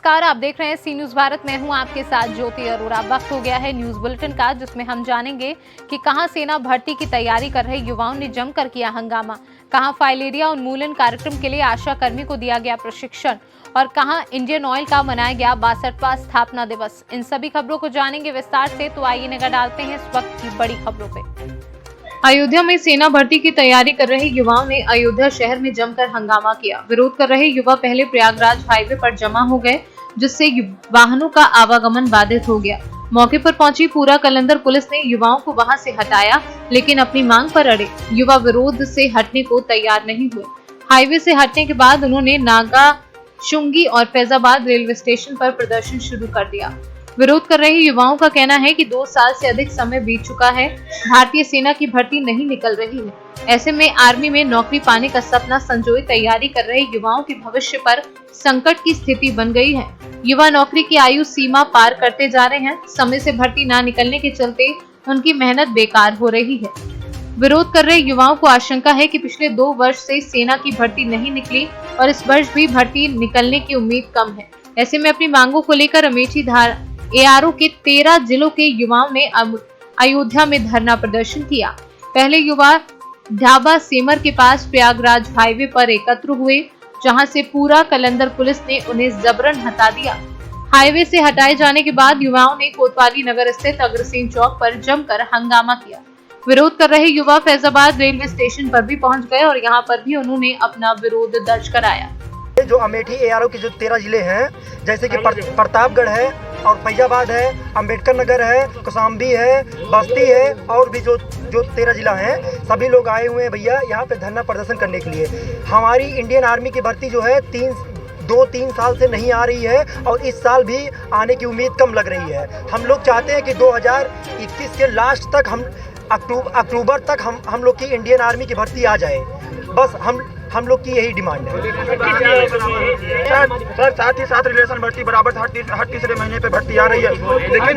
नमस्कार, आप देख रहे हैं सी न्यूज भारत। मैं हूं आपके साथ ज्योति अरोरा। वक्त हो गया है न्यूज बुलेटिन का, जिसमें हम जानेंगे कि कहां सेना भर्ती की तैयारी कर रहे युवाओं ने जमकर किया हंगामा, कहां फाइलेरिया उन्मूलन कार्यक्रम के लिए आशा कर्मी को दिया गया प्रशिक्षण और कहां इंडियन ऑयल का मनाया गया 62वां स्थापना दिवस। इन सभी खबरों को जानेंगे विस्तार से, तो आइए नजर डालते हैं इस वक्त की बड़ी खबरों पे। अयोध्या में सेना भर्ती की तैयारी कर रहे युवाओं ने अयोध्या शहर में जमकर हंगामा किया। विरोध कर रहे युवा पहले प्रयागराज हाईवे पर जमा हो गए, जिससे वाहनों का आवागमन बाधित हो गया। मौके पर पहुंची पूरा कलंदर पुलिस ने युवाओं को वहां से हटाया, लेकिन अपनी मांग पर अड़े युवा विरोध से हटने को तैयार नहीं हुए। हाईवे से हटने के बाद उन्होंने नागा शुंगी और फैजाबाद रेलवे स्टेशन पर प्रदर्शन शुरू कर दिया। विरोध कर रहे युवाओं का कहना है कि 2 साल से अधिक समय बीत चुका है, भारतीय सेना की भर्ती नहीं निकल रही है। ऐसे में आर्मी में नौकरी पाने का सपना संजोए तैयारी कर रहे युवाओं के भविष्य पर संकट की स्थिति बन गई है। युवा नौकरी की आयु सीमा पार करते जा रहे हैं। समय से भर्ती न निकलने के चलते उनकी मेहनत बेकार हो रही है। विरोध कर रहे युवाओं को आशंका है कि पिछले 2 वर्ष से सेना की भर्ती नहीं निकली और इस वर्ष भी भर्ती निकलने की उम्मीद कम है। ऐसे में अपनी मांगों को लेकर अमेठी ARO के 13 जिलों के युवाओं ने अयोध्या में धरना प्रदर्शन किया। पहले युवा ढाबा सेमर के पास प्रयागराज हाईवे पर एकत्र हुए, जहां से पूरा कलंदर पुलिस ने उन्हें जबरन हटा दिया। हाईवे से हटाए जाने के बाद युवाओं ने कोतवाली नगर स्थित अग्रसेन चौक पर जमकर हंगामा किया। विरोध कर रहे युवा फैजाबाद रेलवे स्टेशन पर भी पहुंच गए और यहां पर भी उन्होंने अपना विरोध दर्ज कराया। जो अमेठी ARO के जो 13 जिले हैं, जैसे कि प्रतापगढ़ है और फैजाबाद है, अंबेडकर नगर है, कौशाम्बी है, बस्ती है और भी जो 13 जिला हैं, सभी लोग आए हुए हैं भैया यहाँ पे धरना प्रदर्शन करने के लिए। हमारी इंडियन आर्मी की भर्ती जो है 2-3 साल से नहीं आ रही है और इस साल भी आने की उम्मीद कम लग रही है। हम लोग चाहते हैं कि 2021 के लास्ट तक अक्टूबर तक हम लोग की इंडियन आर्मी की भर्ती आ जाए। बस हम लोग की यही डिमांड है। सर साथ ही साथ रिलेशन भर्ती बराबर हर तीसरे महीने पे भर्ती आ रही है, लेकिन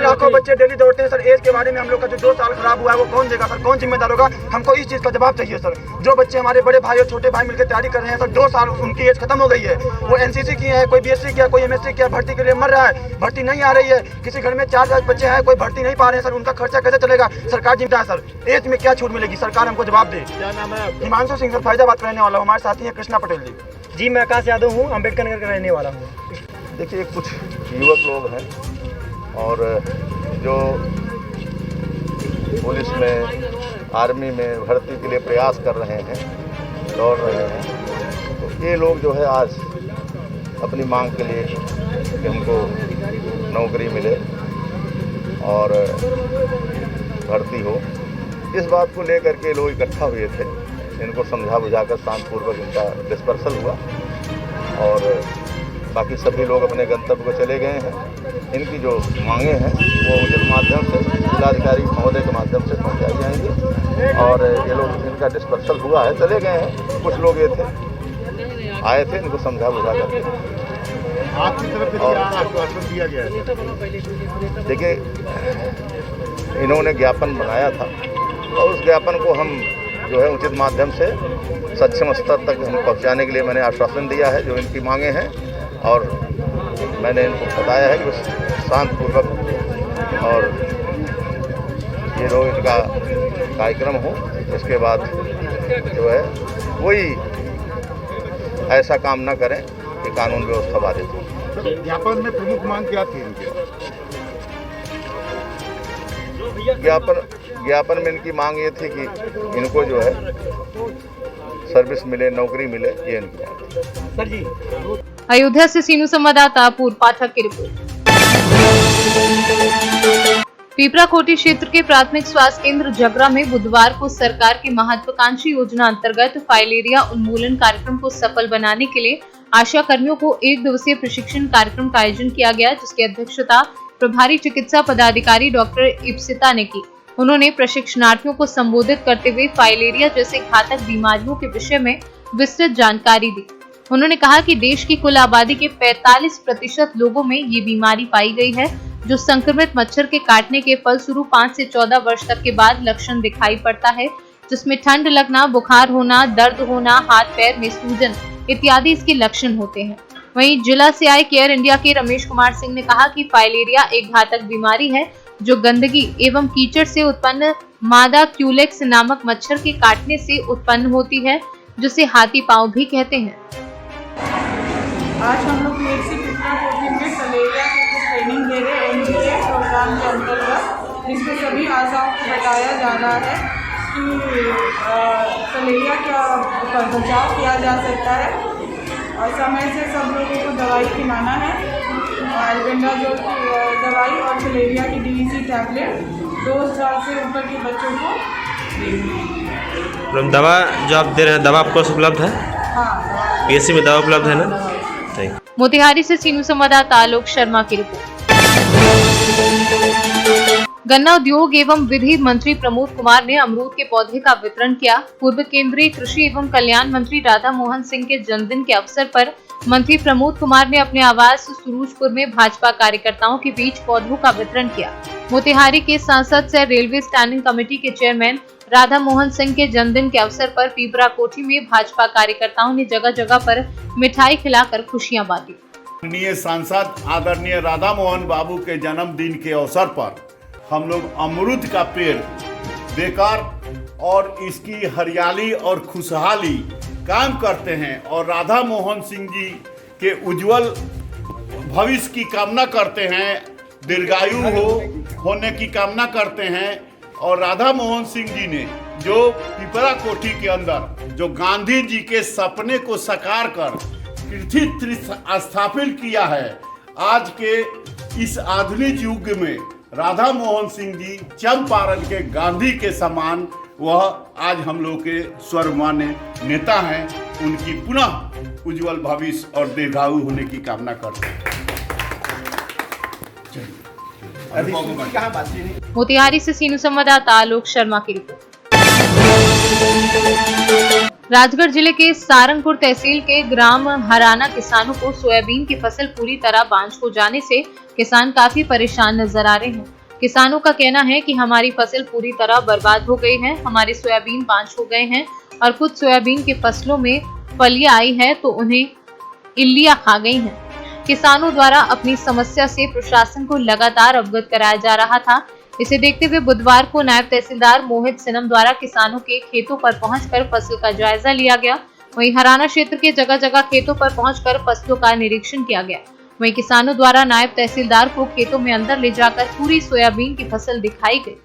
लाखों बच्चे डेली दौड़ते हैं। सर एज के बारे में हम लोग का जो 2 साल खराब हुआ है वो कौन देगा सर? कौन जिम्मेदार होगा? हमको इस चीज़ का जवाब चाहिए सर। जो बच्चे हमारे बड़े भाई और छोटे भाई मिलकर तैयारी कर रहे हैं सर, 2 साल उनकी एज खत्म हो गई है। वो NCC किए हैं, कोई BSc किया, कोई MSc किया, भर्ती के लिए मर रहा है, भर्ती नहीं आ रही है। किसी घर में 4 बच्चे हैं, कोई भर्ती नहीं पा रहे हैं सर, उनका खर्चा कैसे चलेगा? सरकार जिम्मेदार सर। एज में क्या छूट मिलेगी? सरकार हमको जवाब दे। क्या नाम है? हिमांशु सिंह सर, फैजाबाद का रहने वाला हूँ। हमारे साथी हैं कृष्णा पटेल जी। मैं आकाश यादव हूँ, अंबेडकर नगर का रहने वाला हूँ। देखिए, कुछ युवक लोग हैं और जो पुलिस में, आर्मी में भर्ती के लिए प्रयास कर रहे हैं, दौड़ रहे हैं, तो ये लोग जो है आज अपनी मांग के लिए कि हमको नौकरी मिले और भर्ती हो, इस बात को लेकर के लोग इकट्ठा हुए थे। इनको समझा बुझाकर शांतिपूर्वक इनका डिस्पर्सल हुआ और बाकी सभी लोग अपने गंतव्य को चले गए हैं। इनकी जो मांगे हैं वो उचित माध्यम से जिलाधिकारी महोदय के माध्यम से पहुंचाई जाएंगी और ये लोग, इनका डिस्पर्सल हुआ है, चले गए हैं। कुछ लोग ये थे, आए थे, इनको समझा बुझा करके आपकी तरफ से क्या आश्वासन दिया गया है? देखिए, इन्होंने ज्ञापन बनाया था और उस ज्ञापन को हम जो है उचित माध्यम से सक्षम स्तर तक हम पहुंचाने के लिए मैंने आश्वासन दिया है, जो इनकी मांगे हैं, और मैंने इनको बताया है कि वो शांतिपूर्वक और ये लोग इनका कार्यक्रम हो, इसके बाद जो है कोई ऐसा काम ना करें कि कानून व्यवस्था बाधित हो। ज्ञापन में प्रमुख मांग क्या थी इनकी? ज्ञापन में इनकी मांग ये थी कि इनको जो है सर्विस मिले, नौकरी मिले, ये इनकी मांग है। अयोध्या से सीनू संवाददाता पूर्व पाठक की रिपोर्ट। पीपराकोटी क्षेत्र के प्राथमिक स्वास्थ्य केंद्र जगरा में बुधवार को सरकार की महत्वाकांक्षी योजना अंतर्गत फाइलेरिया उन्मूलन कार्यक्रम को सफल बनाने के लिए आशा कर्मियों को 1 दिवसीय प्रशिक्षण कार्यक्रम का आयोजन किया गया, जिसकी अध्यक्षता प्रभारी चिकित्सा पदाधिकारी डॉक्टर इप्सिता ने की। उन्होंने प्रशिक्षणार्थियों को संबोधित करते हुए फाइलेरिया जैसे घातक बीमारियों के विषय में विस्तृत जानकारी दी। उन्होंने कहा कि देश की कुल आबादी के 45% लोगों में ये बीमारी पाई गई है, जो संक्रमित मच्छर के काटने के फलस्वरूप 5 से 14 वर्ष तक के बाद लक्षण दिखाई पड़ता है, जिसमें ठंड लगना, बुखार होना, दर्द होना, हाथ पैर में सूजन इत्यादि इसके लक्षण होते हैं। वहीं जिला से आए केयर इंडिया के रमेश कुमार सिंह ने कहा कि फाइलेरिया एक घातक बीमारी है जो गंदगी एवं कीचड़ से उत्पन्न मादा क्यूलेक्स नामक मच्छर के काटने से उत्पन्न होती है, जिसे हाथी पांव भी कहते हैं। आज हम लोग PHC पिपरा कोठी में फलेरिया की ट्रेनिंग दे रहे हैं NDA प्रोग्राम के अंतर्गत, जिसमें सभी आशाओं को बताया जा रहा है कि फलेरिया का बचाव किया जा सकता है और समय से सब लोगों को दवाई खिलाना है। एल्बेंडाजोल की दवाई और फलेरिया की DEC टैबलेट 2 साल से ऊपर के बच्चों को देनी। दवा जो आप दे रहे हैं, दवा आपको उपलब्ध है? हाँ, PHC में दवा उपलब्ध है ना? मोतिहारी से सीनू संवाददाता आलोक शर्मा की रिपोर्ट। गन्ना उद्योग एवं विधि मंत्री प्रमोद कुमार ने अमरूद के पौधे का वितरण किया। पूर्व केंद्रीय कृषि एवं कल्याण मंत्री राधा मोहन सिंह के जन्मदिन के अवसर पर मंत्री प्रमोद कुमार ने अपने आवास सुरूजपुर में भाजपा कार्यकर्ताओं के बीच पौधों का वितरण किया। मोतिहारी के सांसद से रेलवे स्टैंडिंग कमेटी के चेयरमैन राधा मोहन सिंह के जन्मदिन के अवसर पर पीपरा कोठी में भाजपा कार्यकर्ताओं ने जगह जगह पर मिठाई खिलाकर खुशियां बांटी। माननीय सांसद आदरणीय राधा मोहन बाबू के जन्मदिन के अवसर पर हम लोग अमरूद का पेड़ देकर और इसकी हरियाली और खुशहाली काम करते हैं और राधा मोहन सिंह जी के उज्जवल भविष्य की कामना करते हैं, दीर्घायु होने की कामना करते हैं। और राधा मोहन सिंह जी ने जो पिपरा कोठी के अंदर जो गांधी जी के सपने को साकार कर पृथ्वी स्थापित किया है, आज के इस आधुनिक युग में राधा मोहन सिंह जी चंपारण के गांधी के समान वह आज हम लोग के सर्वमान्य नेता हैं। उनकी पुनः उज्जवल भविष्य और दीर्घायु होने की कामना करते हैं। मोतिहारी से सीनू संवाददाता आलोक शर्मा की रिपोर्ट। राजगढ़ जिले के सारंगपुर तहसील के ग्राम हराना किसानों को सोयाबीन की फसल पूरी तरह बांझ हो जाने से किसान काफी परेशान नजर आ रहे हैं। किसानों का कहना है कि हमारी फसल पूरी तरह बर्बाद हो गई है, हमारे सोयाबीन बांझ हो गए हैं और कुछ सोयाबीन की फसलों में फलियां आई है तो उन्हें इल्लियां खा गई हैं। किसानों द्वारा अपनी समस्या से प्रशासन को लगातार अवगत कराया जा रहा था। इसे देखते हुए बुधवार को नायब तहसीलदार मोहित सिनम द्वारा किसानों के खेतों पर पहुंचकर फसल का जायजा लिया गया। वहीं हराना क्षेत्र के जगह जगह खेतों पर पहुंचकर फसलों का निरीक्षण किया गया। वहीं किसानों द्वारा नायब तहसीलदार को खेतों में अंदर ले जाकर पूरी सोयाबीन की फसल दिखाई गई।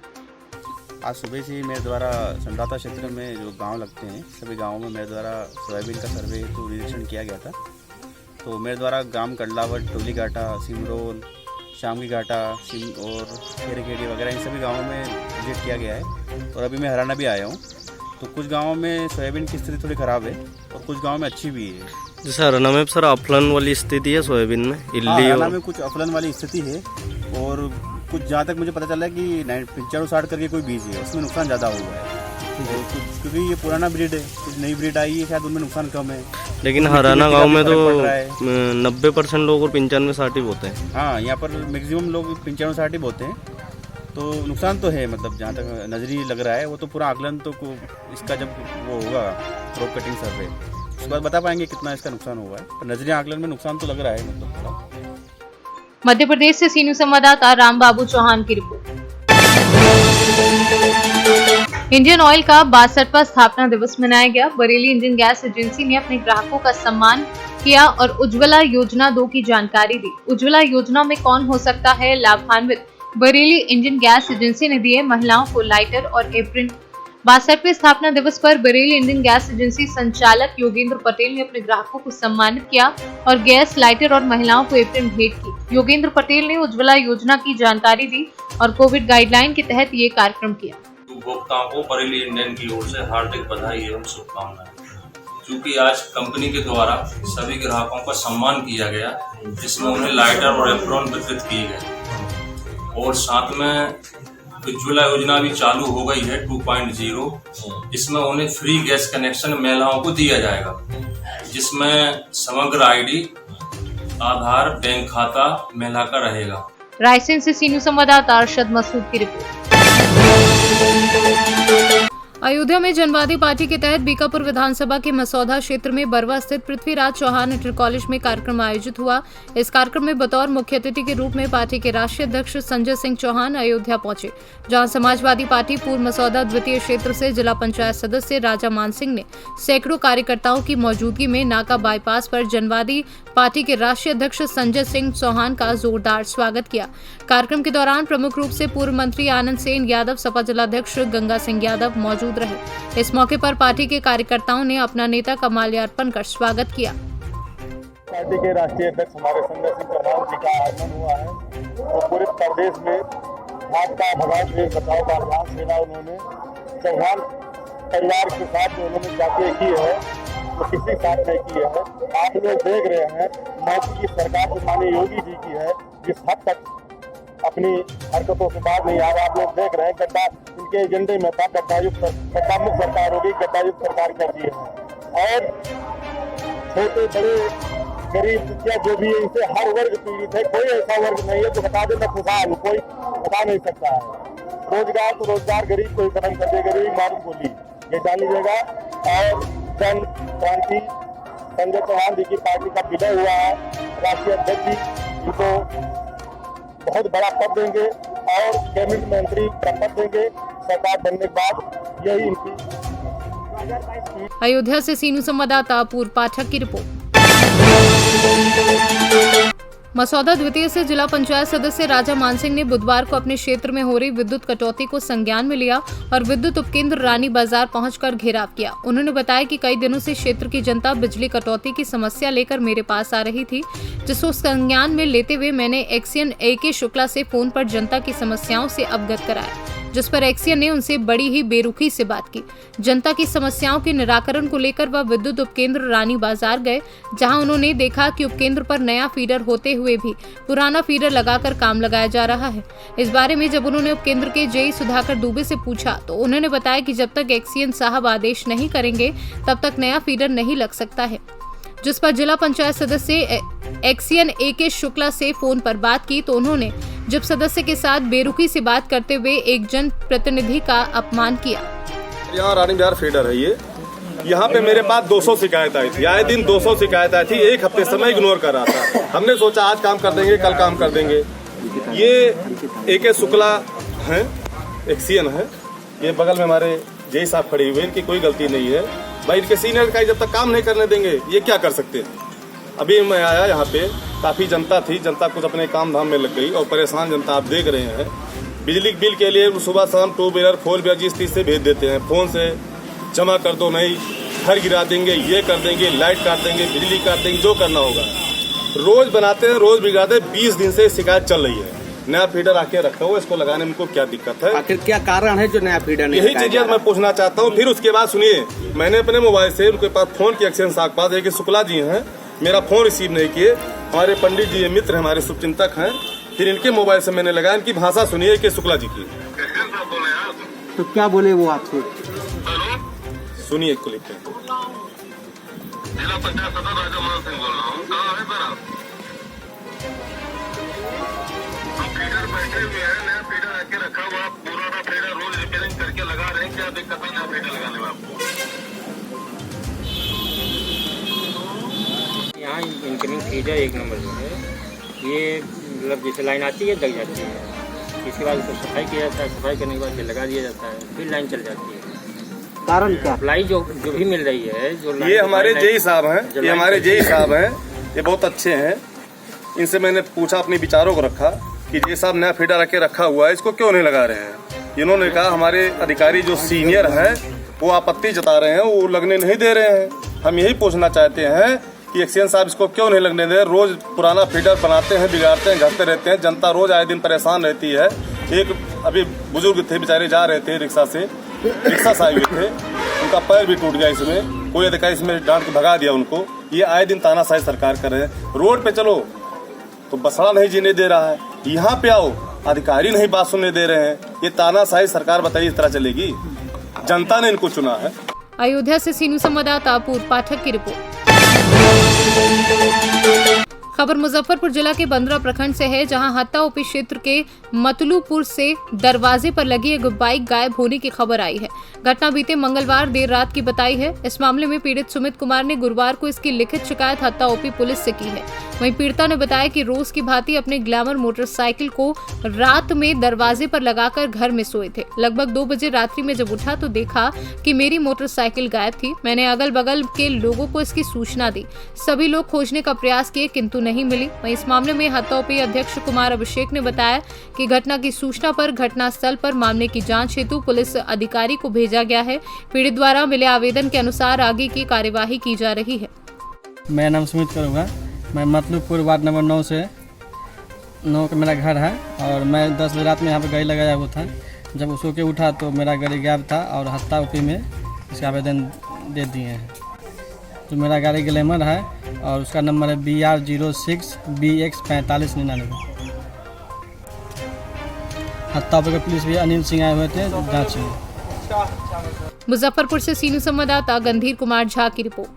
आज सुबह से मेरे द्वारा संडाता क्षेत्र में जो गांव लगते हैं सभी गांवों में मेरे द्वारा सोयाबीन का सर्वे तो निरीक्षण किया गया था। तो मेरे द्वारा ग्राम कड़लावट, टोली घाटा, सिमरोल, शामगी घाटा और खेरेखेड़ी वगैरह इन सभी गांवों में विजिट किया गया है। और अभी मैं हरियाणा भी आया हूँ। तो कुछ गांवों में सोयाबीन की स्थिति थोड़ी ख़राब है और कुछ गांवों में अच्छी भी है। जैसे हरियाणा में सर अफलन वाली स्थिति है सोयाबीन में, हरियाणा में कुछ अफलन वाली स्थिति है और कुछ जहाँ तक मुझे पता चला कि 9560 करके कोई बीज है उसमें नुकसान ज़्यादा हुआ है। तो कुछ क्योंकि ये पुराना ब्रीड है, कुछ नई ब्रीड आई है शायद उनमें नुकसान कम है। लेकिन हरियाणा गांव में तो 90% लोग और 95-60 बोते हैं। हाँ, यहाँ पर मैक्सिमम लोग 95-60 बोते हैं। तो नुकसान तो है, मतलब जहाँ तक नजरी लग रहा है वो तो पूरा आकलन तो इसका जब वो होगा क्रॉप कटिंग सर्वे उसके बाद बता पाएंगे कितना इसका नुकसान हुआ है। पर नजरी आकलन में नुकसान तो लग रहा है मतलब थोड़ा। मध्य प्रदेश से सीनू संवाददाता राम बाबू चौहान की रिपोर्ट। इंडियन ऑयल का 62वां स्थापना दिवस मनाया गया। बरेली इंडियन गैस एजेंसी ने अपने ग्राहकों का सम्मान किया और उज्ज्वला योजना 2 की जानकारी दी। उज्ज्वला योजना में कौन हो सकता है लाभान्वित? बरेली इंडियन गैस एजेंसी ने दिए महिलाओं को लाइटर और एप्रिन। 62वें स्थापना दिवस पर बरेली इंडियन गैस एजेंसी संचालक योगेंद्र पटेल ने अपने ग्राहकों को सम्मानित किया और गैस, लाइटर और महिलाओं को एप्रिन भेंट की। योगेंद्र पटेल ने उज्ज्वला योजना की जानकारी दी और कोविड गाइडलाइन के तहत ये कार्यक्रम किया। उपभोक्ताओं को बरेली इंडियन की ओर से हार्दिक बधाई एवं शुभकामनाएं। क्योंकि आज कंपनी के द्वारा सभी ग्राहकों का सम्मान किया गया, जिसमें उन्हें लाइटर और एप्रोन वितरित किए गए और साथ में उज्ज्वला योजना भी चालू हो गई है 2.0। इसमें उन्हें फ्री गैस कनेक्शन महिलाओं को दिया जाएगा, जिसमें समग्र आईडी, आधार, बैंक खाता महिला का रहेगा। रायसेन से सीनू संवाददाता अरशद मसूद की रिपोर्ट। अयोध्या में जनवादी पार्टी के तहत बीकापुर विधानसभा के मसौदा क्षेत्र में बरवा स्थित पृथ्वीराज चौहान इंटर कॉलेज में कार्यक्रम आयोजित हुआ। इस कार्यक्रम में बतौर मुख्य अतिथि के रूप में पार्टी के राष्ट्रीय अध्यक्ष संजय सिंह चौहान अयोध्या पहुंचे, जहां समाजवादी पार्टी पूर्व मसौदा द्वितीय क्षेत्र से जिला पंचायत सदस्य राजा मान सिंह ने सैकड़ों कार्यकर्ताओं की मौजूदगी में नाका बाईपास पर जनवादी पार्टी के राष्ट्रीय अध्यक्ष संजय सिंह चौहान का जोरदार स्वागत किया। कार्यक्रम के दौरान प्रमुख रूप से पूर्व मंत्री आनंद सेन यादव, सपा जिलाध्यक्ष गंगा सिंह यादव मौजूद रहे। इस मौके पर पार्टी के कार्यकर्ताओं ने अपना नेता का माल्यार्पण कर स्वागत किया। पार्टी के राष्ट्रीय अध्यक्ष हमारे संजय सिंह चौहान जी का आगमन हुआ है, तो पूरे प्रदेश में भाजपा भगाओ देश बचाओ का अभियान सेवा उन्होंने चौहान परिवार के साथ में उन्होंने जाके की है, तो किसी साथ नहीं की है। आप लोग देख रहे हैं मोदी की सरकार जो माननीय योगी जी की है, जिस हद तक अपनी हरकतों से बाहर नहीं आ रहा। आप लोग देख रहे हैं गड्ढा इनके एजेंडे में था, गड्ढायुक्त गड्ढा मुक्त सरकार होगी, गड्ढायुक्त सरकार कर दी है। और छोटे बड़े गरीब दुखिया जो भी है, इनसे हर वर्ग पीड़ित है, कोई ऐसा वर्ग नहीं है जो बता दे मैं खुशहाल हूँ, कोई बता नहीं सकता है। रोजगार तो रोजगार गरीब को ही खत्म कर देगा, गरीब मालूम बोली ये जान लीजिएगा। और जन क्रांति संजय चौहान जी की पार्टी का विलय हुआ है, राष्ट्रीय अध्यक्ष जी इनको बहुत बड़ा पद देंगे और कैबिनेट मंत्री का पद देंगे सरकार बनने के बाद। यही इनकी अयोध्या से सीनू संवाददाता पूर्व पाठक की रिपोर्ट। मसौदा द्वितीय से जिला पंचायत सदस्य राजा मान सिंह ने बुधवार को अपने क्षेत्र में हो रही विद्युत कटौती को संज्ञान में लिया और विद्युत उपकेंद्र रानी बाजार पहुंचकर घेराव किया। उन्होंने बताया कि कई दिनों से क्षेत्र की जनता बिजली कटौती की समस्या लेकर मेरे पास आ रही थी, जिसको संज्ञान में लेते हुए मैंने एक्सियन AK शुक्ला से फोन पर जनता की समस्याओं से अवगत कराया, जिस पर एक्सियन ने उनसे बड़ी ही बेरुखी से बात की। जनता की समस्याओं के निराकरण को लेकर वह विद्युत उपकेंद्र रानी बाजार गए, जहां उन्होंने देखा कि उपकेंद्र पर नया फीडर होते हुए भी पुराना फीडर लगाकर काम लगाया जा रहा है। इस बारे में जब उन्होंने उपकेंद्र के JE सुधाकर दुबे से पूछा तो उन्होंने बताया कि जब तक एक्सियन साहब आदेश नहीं करेंगे तब तक नया फीडर नहीं लग सकता है, जिस पर जिला पंचायत सदस्य एक्सियन AK शुक्ला से फोन पर बात की तो उन्होंने जब सदस्य के साथ बेरुखी से बात करते हुए एक जन प्रतिनिधि का अपमान किया। यहाँ रानी बाजार फीडर है, ये यहाँ पे मेरे पास 200 शिकायत आई थी, आए दिन 200 शिकायत आई थी। एक हफ्ते समय इग्नोर कर रहा था। हमने सोचा आज काम कर देंगे, कल काम कर देंगे। ये AK शुक्ला है, एक्सियन है, ये बगल में हमारे JE साहब खड़े हुए, इनकी कोई गलती नहीं है भाई। इनके सीनियर अधिकारी जब तक काम नहीं करने देंगे ये क्या कर सकते हैं। अभी मैं आया यहाँ पे, काफी जनता थी, जनता कुछ अपने काम धाम में लग गई और परेशान जनता आप देख रहे हैं। बिजली बिल के लिए सुबह शाम 2 व्हीलर 4 व्हीलर जिस चीज से भेज देते हैं, फोन से जमा कर दो, नहीं घर गिरा देंगे, ये कर देंगे, लाइट काट देंगे, बिजली काट देंगे, जो करना होगा। रोज बनाते हैं, रोज बिगाड़ते। 20 दिन से शिकायत चल रही है। नया फीडर आके रखा हो, इसको लगाने में उनको क्या दिक्कत है? आखिर क्या कारण है जो नया फीडर नहीं? यही चीजें मैं पूछना चाहता हूँ। फिर उसके बाद सुनिए, मैंने अपने मोबाइल से उनके पास फोन किया, एक्सियन साहब के पास, एक शुक्ला जी हैं, मेरा फोन रिसीव नहीं किए। हमारे पंडित जी मित्र हमारे शुभचिंतक हैं, फिर इनके मोबाइल से मैंने लगाया। इनकी भाषा सुनिए कि शुक्ला जी की। तो क्या बोले वो आपसे? सुनिए क्लिप पे। जिला पंचायत सदस्य राजा मान सिंह बोल रहा हूँ। कहाँ है सर आप? हम फीडर बैठे हुए हैं, नया फीडर आके रखा हुआ, पुराना फीडर रोज रिपेयरिंग करके लगा रहे हैं। क्या दिक्कत है नया फीडर लगाने में आपको? यहाँ इनकमिंग फीडर 1 नंबर जो है, ये मतलब जैसे लाइन आती है दग जाती है, इसके बाद उसको सफाई किया जाता है, सफाई करने के बाद फिर लगा दिया जाता है, फिर लाइन चल जाती है। कारण क्या? सप्लाई जो भी मिल रही है, जो ये हमारे JE साहब हैं, ये हमारे JE साहब हैं, ये बहुत अच्छे हैं। इनसे मैंने पूछा, अपने विचारों को रखा कि JE साहब नया फीडर आके रखा हुआ है, इसको क्यों नहीं लगा रहे हैं। इन्होंने कहा हमारे अधिकारी जो सीनियर हैं वो आपत्ति जता रहे हैं, वो लगने नहीं दे रहे हैं। हम यही पूछना चाहते हैं कि एक्सियन साहब इसको क्यों नहीं लगने दे। रोज पुराना फीडर बनाते हैं, बिगाड़ते हैं, घटते रहते हैं। जनता रोज आए दिन परेशान रहती है। एक अभी बुजुर्ग थे, बेचारे जा रहे थे रिक्शा से, रिक्शा से आए हुए थे, उनका पैर भी टूट गया। इसमें कोई अधिकारी इसमें डांट के भगा दिया उनको। ये आए दिन तानाशाही सरकार कर रहे हैं। रोड पे चलो तो बसड़ा नहीं जीने दे रहा है, यहाँ पे आओ अधिकारी नहीं बात सुनने दे रहे हैं। ये तानाशाही सरकार बताइए इस तरह चलेगी? जनता ने इनको चुना है। अयोध्या से सीनू संवाददाता पूर्व पाठक की रिपोर्ट। खबर मुजफ्फरपुर जिला के बंदरा प्रखंड से है, जहां हत्ता ओपी क्षेत्र के मतलूपुर से दरवाजे पर लगी एक बाइक गायब होने की खबर आई है। घटना बीते मंगलवार देर रात की बताई है। इस मामले में पीड़ित सुमित कुमार ने गुरुवार को इसकी लिखित शिकायत हत्ता ओपी पुलिस से की है। वहीं पीड़िता ने बताया कि रोज की भांति अपने ग्लैमर मोटरसाइकिल को रात में दरवाजे पर लगाकर घर में सोए थे। लगभग 2 बजे रात्रि में जब उठा तो देखा कि मेरी मोटरसाइकिल गायब थी। मैंने अगल बगल के लोगों को इसकी सूचना दी। सभी लोग खोजने का प्रयास किए किंतु नहीं मिली। वहीं इस मामले में हत्ता ओपी अध्यक्ष कुमार अभिषेक ने बताया कि घटना की सूचना पर घटनास्थल पर मामले की जांच हेतु पुलिस अधिकारी को भेजा गया है। पीड़ित द्वारा मिले आवेदन के अनुसार आगे की कार्यवाही की जा रही है। मेरा नाम सुमित करूँगा, मैं मतलूपुर वार्ड नंबर 9 से 9 का मेरा घर है और मैं 10 बजे रात में यहाँ पर गाड़ी लगाया हुआ था। जब सो के उठा तो मेरा गाड़ी गायब था और हत्ता ओपी में इसका आवेदन दे दिए हैं। तो मेरा गाड़ी ग्लैमर है और उसका नंबर है BR06BX4599। हत्ता ओपी के पुलिस भी अनिल सिंह आए हुए थे जांच में। मुजफ्फरपुर से सीनियर संवाददाता गंधीर कुमार झा की रिपोर्ट।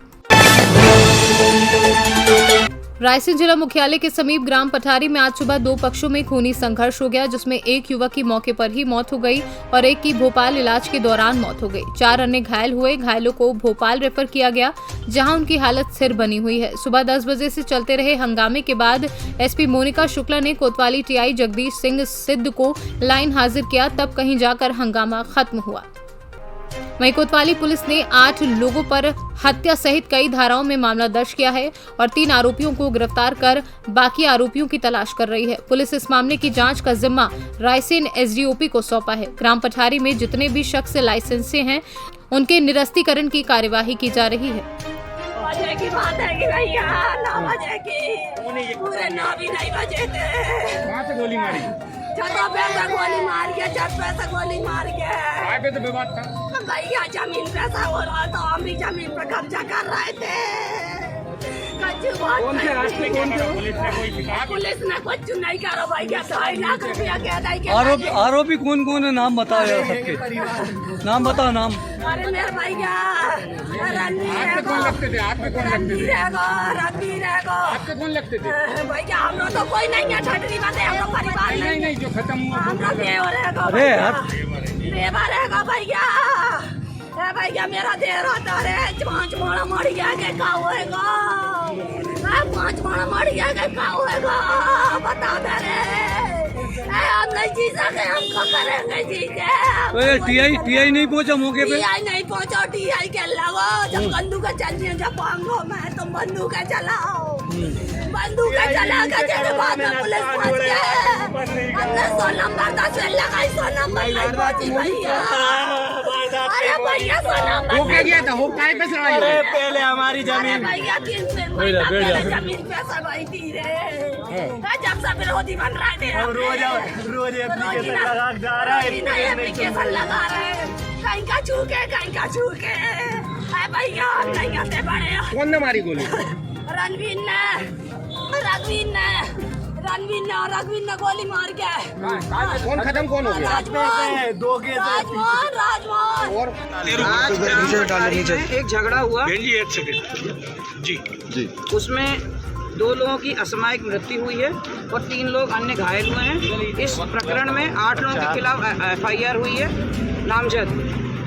रायसेन जिला मुख्यालय के समीप ग्राम पठारी में आज सुबह 2 पक्षों में खूनी संघर्ष हो गया, जिसमें एक युवक की मौके पर ही मौत हो गई और एक की भोपाल इलाज के दौरान मौत हो गई। 4 अन्य घायल हुए। घायलों को भोपाल रेफर किया गया, जहां उनकी हालत स्थिर बनी हुई है। सुबह 10 बजे से चलते रहे हंगामे के बाद एसपी मोनिका शुक्ला ने कोतवाली टीआई जगदीश सिंह सिद्ध को लाइन हाजिर किया, तब कहीं जाकर हंगामा खत्म हुआ। वहीं कोतवाली पुलिस ने 8 लोगों पर हत्या सहित कई धाराओं में मामला दर्ज किया है और 3 आरोपियों को गिरफ्तार कर बाकी आरोपियों की तलाश कर रही है। पुलिस इस मामले की जांच का जिम्मा रायसेन एसडीओपी को सौंपा है। ग्राम पठारी में जितने भी शख्स लाइसेंस से हैं, उनके निरस्तीकरण की कार्यवाही की जा रही है। की बात है कि भैया 9 बजे की पूरे 9 भी नहीं बजे थे। कहाँ से गोली मारी? छतों पे से गोली मार के, छत पे से गोली मार के। पे तो विवाद था भैया, जमीन पे से हो रहा तो हम भी जमीन पे कब्जा कर रहे थे। कौन से रास्ते कौन थे? पुलिस ने कुछ नहीं करो भैया, 2.5 लाख रुपया के आरोपी कौन कौन है? नाम बताओ यार सबके, नाम बताओ नाम। अरे मेरे भैया आपके कौन लगते थे? आपके कौन लगते थे? आपके कौन लगते थे? भैया हम लोग तो कोई नहीं है, ठटरी बात है, हम लोग परिवार नहीं जो खत्म हुआ हम लोग रहेगा भैया। भैया मेरा देर होता रे, 5 मारा मर गया के का होएगा? 5 मारा मर गया के का होएगा? बता दे रे। हम नहीं जी सकते, हम क्या करेंगे जी के? टीआई नहीं पहुंचा मौके पे? टीआई नहीं पहुंचा, टीआई के लगो जब बंदूक चलनी जब पांगो में तुम बंदूक चलाओ, बंदूक चला के जब बाद में पुलिस पहुंच गए। हमने 100 नंबर 10 लगाई, 100 नंबर नहीं पहुंची भैया। अरे भैया 100 नंबर हो क्या गया था? हो काय पे लड़ाई हुई? पहले हमारी जमीन भैया 3 दिन जमीन पे सबाई थी रे। जब से विरोधी बन रहे थे, रोज एप्लीकेशन लगा रहे, कहीं का छूके कहीं का छूके। भैया नहीं आते बड़े। कौन ने मारी गोली? रणवीर ने गोली मार के। कौन खत्म कौन हो गया? राजमोहन। एक झगड़ा हुआ जी, उसमें 2 लोगों की असामयिक मृत्यु हुई है और 3 लोग अन्य घायल हुए हैं। इस प्रकरण में 8 लोगों के खिलाफ FIR हुई है नामजद।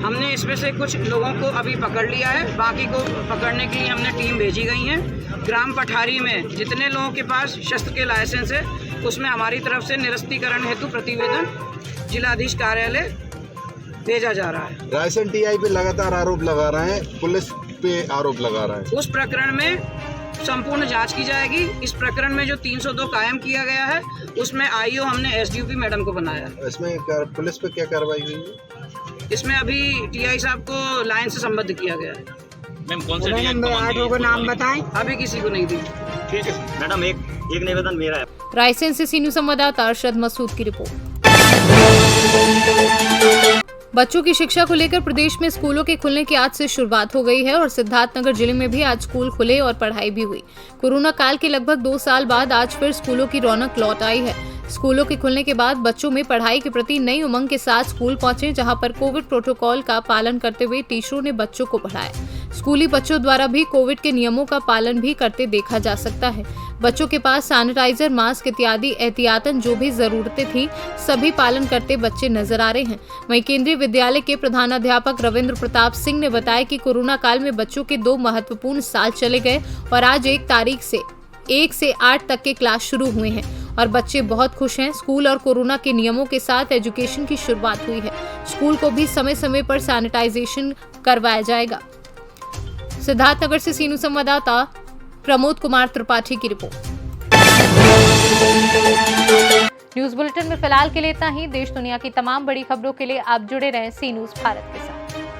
हमने इसमें से कुछ लोगों को अभी पकड़ लिया है, बाकी को पकड़ने के लिए हमने टीम भेजी गई है। ग्राम पठारी में जितने लोगों के पास शस्त्र के लाइसेंस है, उसमें हमारी तरफ से निरस्तीकरण हेतु प्रतिवेदन जिलाधीश कार्यालय भेजा जा रहा है। रायसेन टीआई पे लगातार आरोप लगा रहे हैं, पुलिस पे आरोप लगा रहा है। उस प्रकरण में संपूर्ण जांच की जाएगी। इस प्रकरण में जो 302 कायम किया गया है, उसमें IO हमने SDOP मैडम को बनाया। इसमें पुलिस पे क्या कार्रवाई हुई है? इसमें अभी TI साहब को लाइन से संबद्ध किया गया है। मैम कौन से 8 को नाम बताएं? अभी किसी को नहीं दी। ठीक है मैडम, एक निवेदन मेरा है। रायसेन से सीनियर संवाददाता अरशद मसूद की रिपोर्ट। बच्चों की शिक्षा को लेकर प्रदेश में स्कूलों के खुलने की आज से शुरुआत हो गई है और सिद्धार्थनगर जिले में भी आज स्कूल खुले और पढ़ाई भी हुई। कोरोना काल के लगभग 2 साल बाद आज फिर स्कूलों की रौनक लौट आई है। स्कूलों के खुलने के बाद बच्चों में पढ़ाई के प्रति नई उमंग के साथ स्कूल पहुंचे, जहां पर कोविड प्रोटोकॉल का पालन करते हुए टीचरों ने बच्चों को पढ़ाया। स्कूली बच्चों द्वारा भी कोविड के नियमों का पालन भी करते देखा जा सकता है। बच्चों के पास सैनिटाइजर, मास्क इत्यादि एहतियातन जो भी जरूरतें थी सभी पालन करते बच्चे नजर आ रहे हैं। वहीं केंद्रीय विद्यालय के प्रधानाध्यापक रविंद्र प्रताप सिंह ने बताया कि कोरोना काल में बच्चों के 2 महत्वपूर्ण साल चले गए और आज 1 तारीख से 1 से 8 तक के क्लास शुरू हुए हैं और बच्चे बहुत खुश हैं। स्कूल और कोरोना के नियमों के साथ एजुकेशन की शुरुआत हुई है। स्कूल को भी समय समय पर सैनिटाइजेशन करवाया जाएगा। सिद्धार्थनगर से सीनू संवाददाता प्रमोद कुमार त्रिपाठी की रिपोर्ट। न्यूज बुलेटिन में फिलहाल के लिए इतना ही। देश दुनिया की तमाम बड़ी खबरों के लिए आप जुड़े रहें सी न्यूज भारत के साथ।